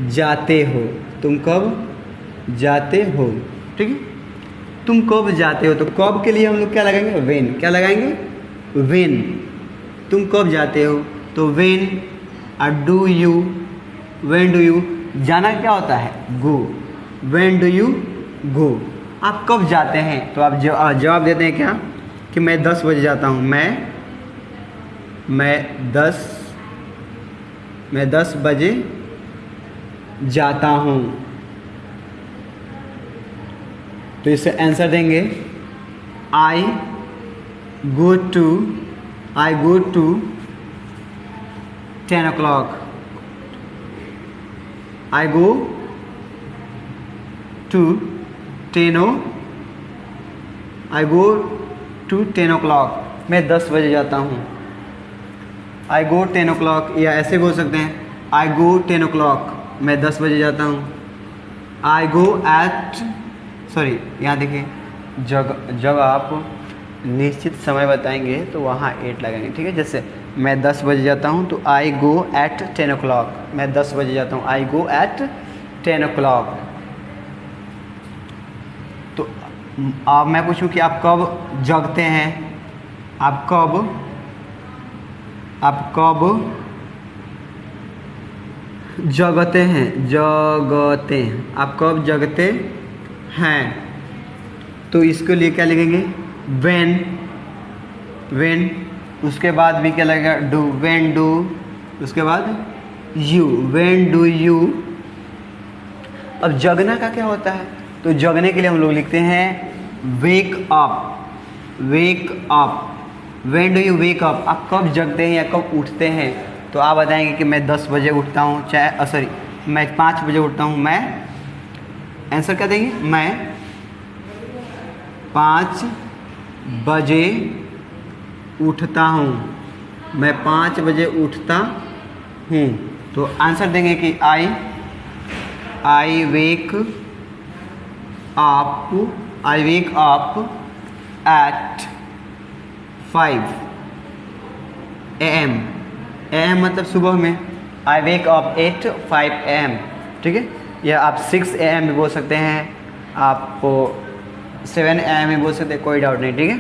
जाते हो, ठीक है। तुम कब जाते हो, तो कब के लिए हम लोग क्या लगाएंगे? वेन। क्या लगाएंगे? वेन। तुम कब जाते हो, तो वेन डू यू, जाना क्या होता है? Go. When do you go. आप कब जाते हैं, तो आप जवाब देते हैं क्या कि मैं 10 बजे जाता हूँ, मैं 10 बजे जाता हूँ। तो इससे आंसर देंगे आई go to 10 o'clock। I go to 10 o'clock। मैं 10 बजे जाता हूँ। आई गो 10 o'clock, या ऐसे बोल सकते हैं आई गो 10 o'clock, मैं 10 बजे जाता हूँ। आई गो एट, सॉरी, यहाँ देखिए, जब आप निश्चित समय बताएंगे तो वहाँ 8 लगाएंगे, ठीक है। जैसे मैं 10 बजे जाता हूँ, तो आई गो एट 10 o'clock, मैं 10 बजे जाता हूँ, आई गो एट 10 o'clock। तो अब मैं पूछूं कि आप कब जगते हैं, आप कब जगते हैं, आप कब जगते हैं, तो इसके लिए क्या लिखेंगे? वेन, उसके बाद भी क्या लगेगा? डू, वेन डू, उसके बाद यू, वेन डू यू। अब जगना का क्या होता है, तो जगने के लिए हम लोग लिखते हैं wake up. When do you wake up, आप कब जगते हैं या कब उठते हैं, तो आप बताएंगे कि मैं 10 बजे उठता हूँ, मैं 5 बजे उठता हूँ। मैं आंसर क्या देंगे? मैं 5 बजे उठता हूँ, मैं 5 बजे उठता हूँ। तो आंसर देंगे कि I wake up at 5 AM। AM मतलब सुबह में, I wake up at 5 AM, ठीक है। या आप 6 AM भी बोल सकते हैं, आप 7 AM भी बोल सकते हैं, कोई डाउट नहीं, ठीक है।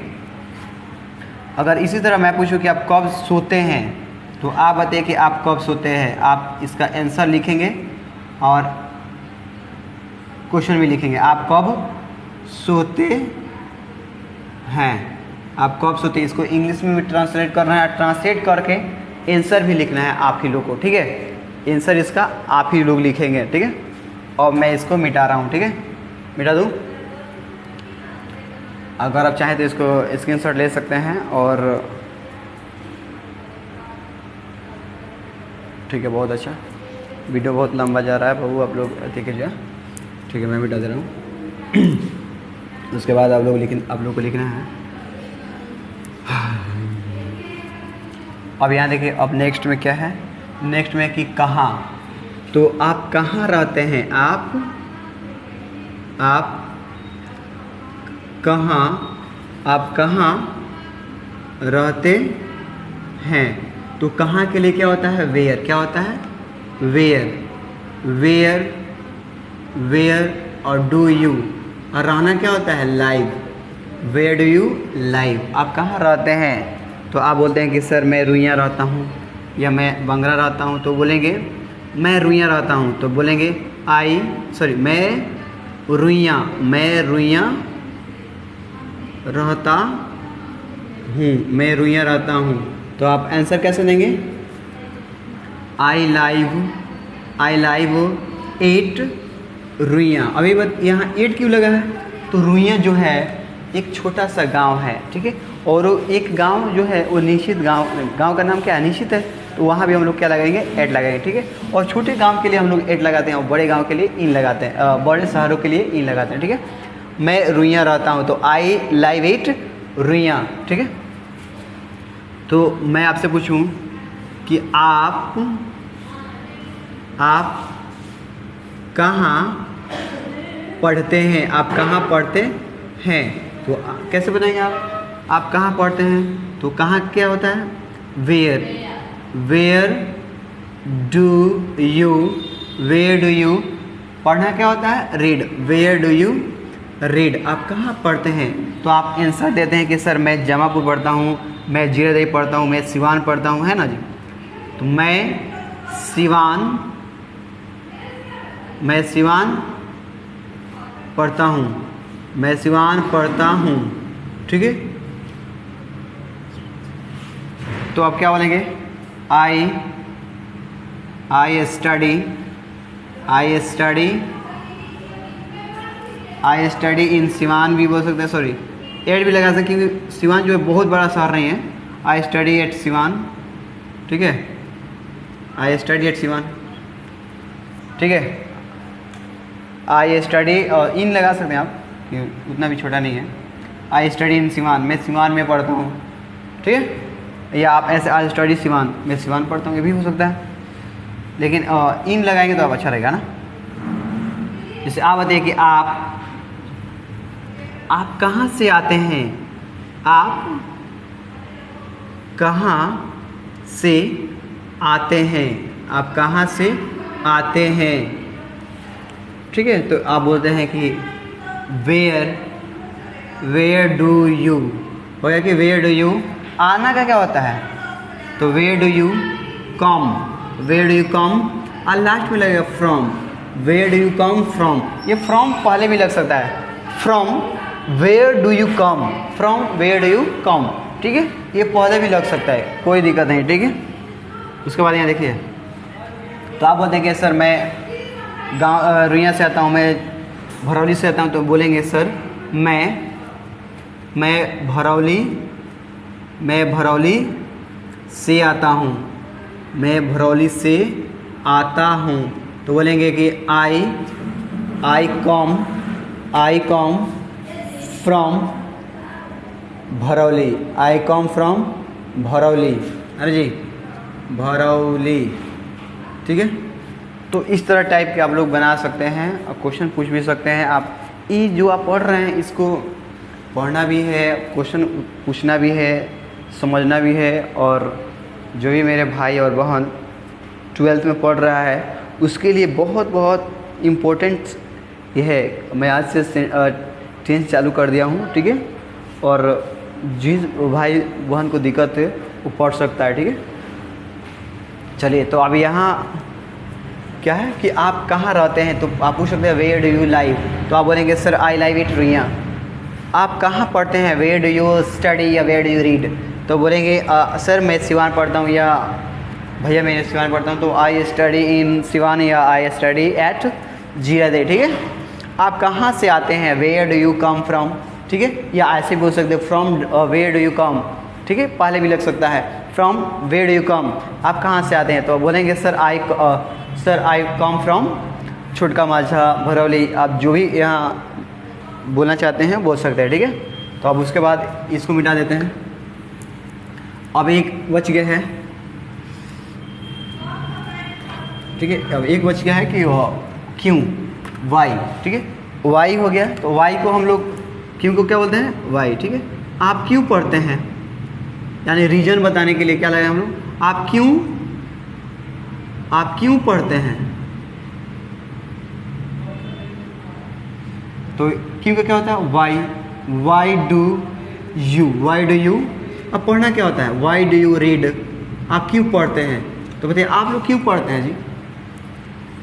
अगर इसी तरह मैं पूछूं कि आप कब सोते हैं, तो आप बताइए कि आप कब सोते हैं। आप इसका आंसर लिखेंगे और क्वेश्चन भी लिखेंगे, आप कब सोते हैं। आप कब सोते हैं, इसको इंग्लिश में भी ट्रांसलेट करना है, ट्रांसलेट करके आंसर भी लिखना है आप ही लोग को, ठीक है। आंसर इसका आप ही लोग लिखेंगे, ठीक है। और मैं इसको मिटा रहा हूँ, ठीक है, मिटा दूँ। अगर आप चाहें तो इसको स्क्रीनशॉट ले सकते हैं और ठीक है, बहुत अच्छा। वीडियो बहुत लंबा जा रहा है बाबू, आप लोग ठीक है, ठीक है, मैं मिटा दे रहा हूँ। उसके बाद आप लोग को लिखना है। अब यहाँ देखिए, अब नेक्स्ट में क्या है, नेक्स्ट में कि कहाँ। तो आप कहाँ रहते हैं, आप कहाँ रहते हैं। तो कहाँ के लिए क्या होता है, वेयर। क्या होता है, वेयर और डू यू, और रहना क्या होता है, live. Where do you live, आप कहाँ रहते हैं। तो आप बोलते हैं कि सर मैं रुइयाँ रहता हूँ या मैं बंगरा रहता हूँ, तो बोलेंगे मैं रुइयाँ रहता हूँ, तो बोलेंगे मैं रुइयाँ रहता हूँ, मैं रुइयाँ रहता हूँ। तो आप आंसर कैसे देंगे, आई लाइव 8 रुइयाँ। अभी यहाँ 8 क्यों लगा है, तो रुइयाँ जो है एक छोटा सा गांव है, ठीक है। और एक गांव जो है वो निश्चित गांव का नाम क्या है, निश्चित है। तो वहाँ भी हम लोग क्या लगाएंगे, 8 लगाएंगे, ठीक है। और छोटे गांव के लिए हम लोग 8 लगाते हैं और बड़े गांव के लिए इन लगाते हैं, बड़े शहरों के लिए इन लगाते हैं, ठीक है। मैं रुइयाँ रहता हूँ, तो आई लाइव 8 रुइयाँ, ठीक है। तो मैं आपसे पूछूं कि आप कहाँ पढ़ते हैं, आप कहाँ पढ़ते हैं। तो कैसे बताएंगे आप कहाँ पढ़ते हैं। तो कहाँ क्या होता है, वेयर डू यू, पढ़ना क्या होता है, read. Where do you read, आप कहाँ पढ़ते हैं। तो आप आंसर देते हैं कि सर मैं जमापुर पढ़ता हूँ, मैं जीरादेई पढ़ता हूँ, मैं सिवान पढ़ता हूँ, है ना जी। तो मैं सिवान पढ़ता हूँ, ठीक है। तो आप क्या बोलेंगे, आई स्टडी इन सिवान भी बोल सकते हैं, सॉरी 8 भी लगा सकते हैं, क्योंकि सिवान जो है बहुत बड़ा शहर नहीं है। आई स्टडी एट सिवान, ठीक है, आई स्टडी एट सिवान, ठीक है। आई स्टडी और इन लगा सकते हैं आप, कि उतना भी छोटा नहीं है। आई स्टडी इन सिवान, मैं सिवान में पढ़ता हूँ, ठीक है। या आप ऐसे आई स्टडी सिवान, मैं सिवान पढ़ता हूँ, ये भी हो सकता है। लेकिन इन लगाएंगे तो आप अच्छा रहेगा ना। जैसे आप बताइए कि आप कहाँ से आते हैं, आप कहाँ से आते हैं, आप कहाँ से आते हैं, ठीक है। तो आप बोलते हैं कि वेयर डू यू, हो गया कि वेयर डू यू। आना का क्या होता है, तो वेयर डू यू कम, और लास्ट में लगेगा from, where do you come from. ये फ्रॉम पहले भी लग सकता है, from where do you come, ठीक है। ये पहले भी लग सकता है, कोई दिक्कत नहीं, ठीक है। उसके बाद यहाँ देखिए, तो आप बोलते हैं कि सर मैं रुइयाँ से आता हूँ, मैं भरौली से आता हूँ, तो बोलेंगे सर मैं भरौली से आता हूँ, मैं भरौली से आता हूँ। तो बोलेंगे कि I come from Bharauli, I come from Bharauli, अरे जी भरौली, ठीक है। तो इस तरह टाइप के आप लोग बना सकते हैं और क्वेश्चन पूछ भी सकते हैं। आप ये जो आप पढ़ रहे हैं इसको पढ़ना भी है, क्वेश्चन पूछना भी है, समझना भी है। और जो भी मेरे भाई और बहन 12th में पढ़ रहा है उसके लिए बहुत बहुत इम्पोर्टेंट ये है। मैं आज से 10th चालू कर दिया हूँ, ठीक है। और जिस भाई बहन को दिक्कत है वो पढ़ सकता है, ठीक है। चलिए, तो अभी यहाँ क्या है कि आप कहाँ रहते हैं, तो आप पूछ सकते हैं वेयर डू यू लाइव, तो आप बोलेंगे सर आई लाइव एट रिया। आप कहाँ पढ़ते हैं, वेयर डू यू स्टडी या वेयर डू यू रीड, तो बोलेंगे सर मैं सिवान पढ़ता हूँ या भैया मैं सिवान पढ़ता हूँ, तो आई स्टडी इन सिवान या आई स्टडी एट जीरादेव। ठीक है। आप कहाँ से आते हैं, where do you come from. ठीक है, या ऐसे बोल सकते हैं from where do you come. ठीक है, पहले भी लग सकता है from where do you come, आप कहाँ से आते हैं, तो बोलेंगे सर आई कम फ्रॉम छोटका माझा भरौली। आप जो भी यहाँ बोलना चाहते हैं बोल सकते हैं। ठीक है, तो अब उसके बाद इसको मिटा देते हैं। अब एक बच गया है। ठीक है, अब एक बच गया है कि क्यों, वाई। ठीक है, वाई हो गया, तो वाई को हम लोग क्यों को क्या बोलते हैं, वाई। ठीक है, आप क्यों पढ़ते हैं, यानी रीजन बताने के लिए क्या लगाए हम लोग, आप क्यों पढ़ते हैं। तो क्यों का क्या होता है, वाई डू यू। अब पढ़ना क्या होता है, वाई डू यू रीड, आप क्यों पढ़ते हैं। तो बताइए आप लोग क्यों पढ़ते हैं जी।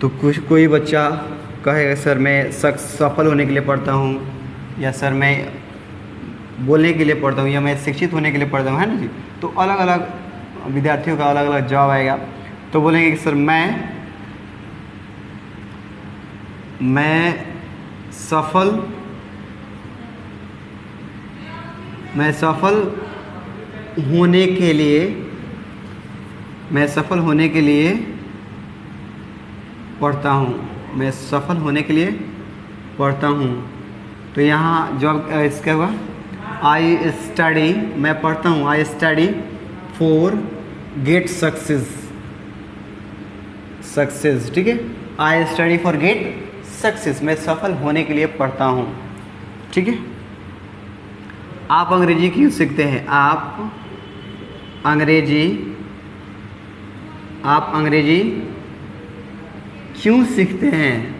तो कोई बच्चा कहेगा सर मैं सफल होने के लिए पढ़ता हूँ, या सर मैं बोलने के लिए पढ़ता हूँ, या मैं शिक्षित होने के लिए पढ़ता हूँ, है ना जी। तो अलग अलग विद्यार्थियों का अलग अलग जवाब आएगा। तो बोलेंगे कि सर मैं सफल होने के लिए पढ़ता हूँ। तो यहाँ जवाब इसका हुआ आई स्टडी, मैं पढ़ता हूँ, I study for get success. ठीक है, I study for get success, मैं सफल होने के लिए पढ़ता हूँ। ठीक है, आप अंग्रेजी क्यों सीखते हैं, आप अंग्रेजी क्यों सीखते हैं,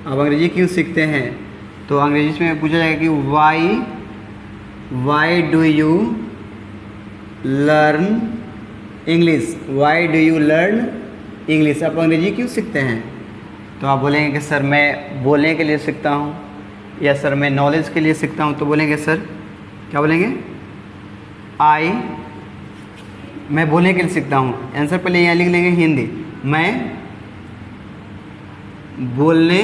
आप अंग्रेजी क्यों सीखते हैं। तो अंग्रेजी में पूछा जाएगा कि why do you learn English, why do you learn English, आप अंग्रेजी क्यों सीखते हैं। तो आप बोलेंगे कि सर मैं बोलने के लिए सीखता हूँ, या सर मैं नॉलेज के लिए सीखता हूँ। तो बोलेंगे सर क्या बोलेंगे, मैं बोलने के लिए सीखता हूँ। आंसर पहले यहाँ लिख लेंगे हिंदी, मैं बोलने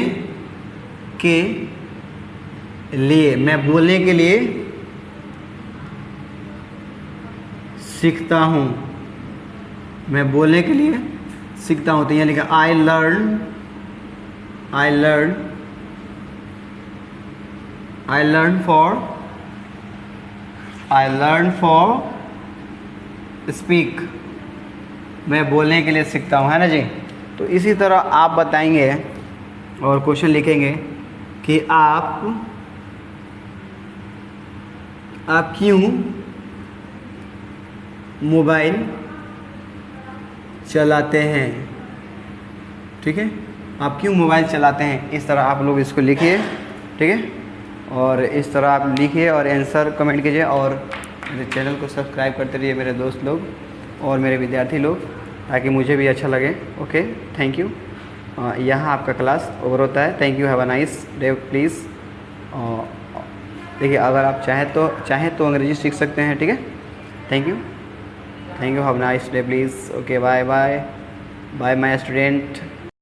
के लिए सीखता हूँ, मैं बोलने के लिए सीखता हूँ। तो यहाँ लिखा आई लर्न फॉर स्पीक, मैं बोलने के लिए सीखता हूँ, है ना जी। तो इसी तरह आप बताएंगे और क्वेश्चन लिखेंगे कि आप क्यों मोबाइल चलाते हैं। ठीक है, आप क्यों मोबाइल चलाते हैं, इस तरह आप लोग इसको लिखिए। ठीक है, और इस तरह आप लिखिए और आंसर कमेंट कीजिए, और मेरे चैनल को सब्सक्राइब करते रहिए मेरे दोस्त लोग और मेरे विद्यार्थी लोग, ताकि मुझे भी अच्छा लगे। Okay, thank you. यहाँ आपका क्लास ओवर होता है। Thank you, have a nice day please. देखिए अगर आप चाहें तो अंग्रेजी सीख सकते हैं। ठीक है, thank you, have a nice day please. Okay, bye bye my student.